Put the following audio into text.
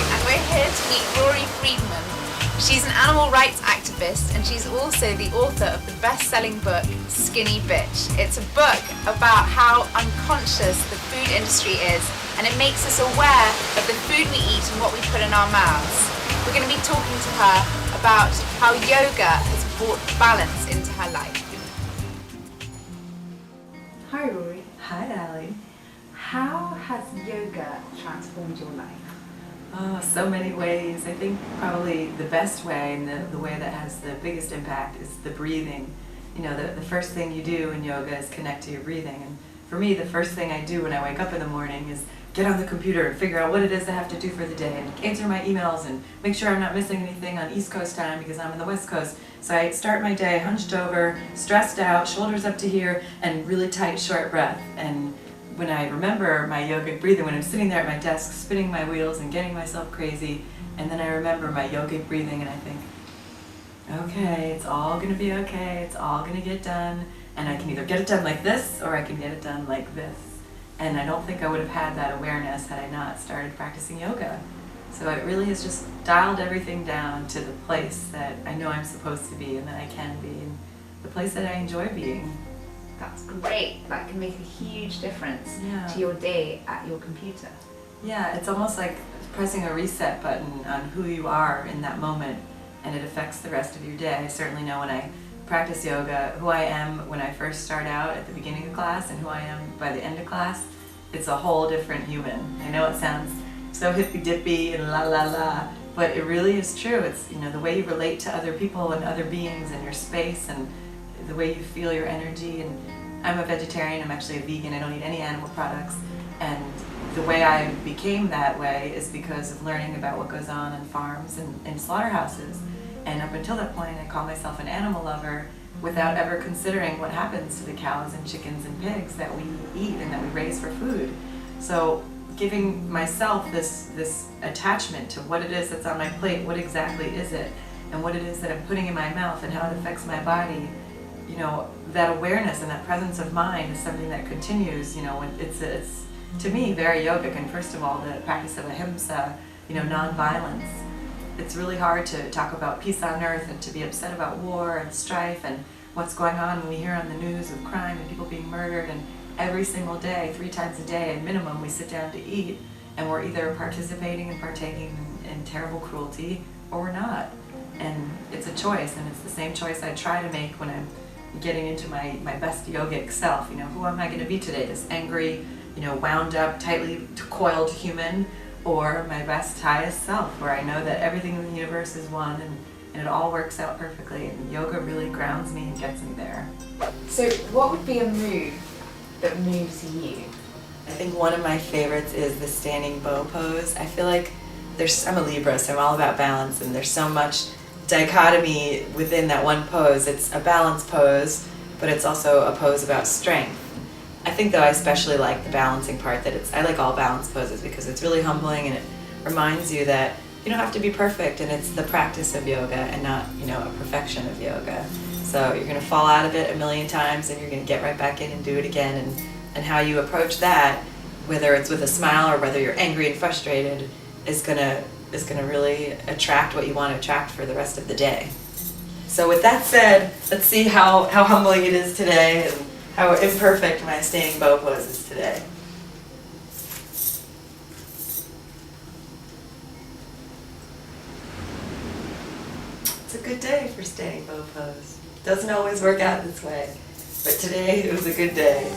And we're here to meet Rory Freedman. She's an animal rights activist and she's also the author of the best-selling book Skinny Bitch. It's a book about how unconscious the food industry is, and it makes us aware of the food we eat and what we put in our mouths. We're going to be talking to her about how yoga has brought balance into her life. Hi Rory. Hi Ali. How has yoga transformed your life? Oh, so many ways. I think probably the best way and the way that has the biggest impact is the breathing. You know, the first thing you do in yoga is connect to your breathing. And for me, the first thing I do when I wake up in the morning is get on the computer and figure out what it is I have to do for the day and answer my emails and make sure I'm not missing anything on East Coast time because I'm in the West Coast. So I start my day hunched over, stressed out, shoulders up to here, and really tight, short breath. And when I remember my yogic breathing, when I'm sitting there at my desk spinning my wheels and getting myself crazy, and then I remember my yogic breathing and I think, okay, it's all going to be okay, it's all going to get done, and I can either get it done like this or I can get it done like this. And I don't think I would have had that awareness had I not started practicing yoga. So it really has just dialed everything down to the place that I know I'm supposed to be and that I can be, and the place that I enjoy being. That's great. That can make a huge difference to your day at your computer. Yeah, it's almost like pressing a reset button on who you are in that moment, and it affects the rest of your day. I certainly know when I practice yoga, who I am when I first start out at the beginning of class and who I am by the end of class. It's a whole different human. I know it sounds so hippy-dippy and la la la, but it really is true. It's, you know, the way you relate to other people and other beings and your space and the way you feel your energy. And I'm a vegetarian, I'm actually a vegan, I don't eat any animal products, and the way I became that way is because of learning about what goes on farms and slaughterhouses. And up until that point I call myself an animal lover without ever considering what happens to the cows and chickens and pigs that we eat and that we raise for food. So giving myself this attachment to what it is that's on my plate, what exactly is it, and what it is that I'm putting in my mouth and how it affects my body, you know, that awareness and that presence of mind is something that continues, you know, it's to me very yogic. And first of all, the practice of ahimsa, you know, non-violence. It's really hard to talk about peace on earth and to be upset about war and strife and what's going on when we hear on the news of crime and people being murdered, and every single day, 3 times a day at minimum, we sit down to eat and we're either participating and partaking in terrible cruelty or we're not. And it's a choice, and it's the same choice I try to make when I'm getting into my best yogic self. You know, who am I going to be today? This angry, you know, wound up, tightly coiled human, or my best, highest self, where I know that everything in the universe is one and it all works out perfectly, and yoga really grounds me and gets me there. So what would be a move that moves you? I think one of my favorites is the standing bow pose. I feel like I'm a Libra, so I'm all about balance, and there's so much dichotomy within that one pose. It's a balance pose, but it's also a pose about strength. I think though I especially like the balancing part, I like all balance poses because it's really humbling and it reminds you that you don't have to be perfect, and it's the practice of yoga and not, you know, a perfection of yoga. So you're going to fall out of it a million times and you're going to get right back in and do it again, and how you approach that, whether it's with a smile or whether you're angry and frustrated, is going to really attract what you want to attract for the rest of the day. So with that said, let's see how humbling it is today and how imperfect my standing bow pose is today. It's a good day for standing bow pose. Doesn't always work out this way, but today it was a good day.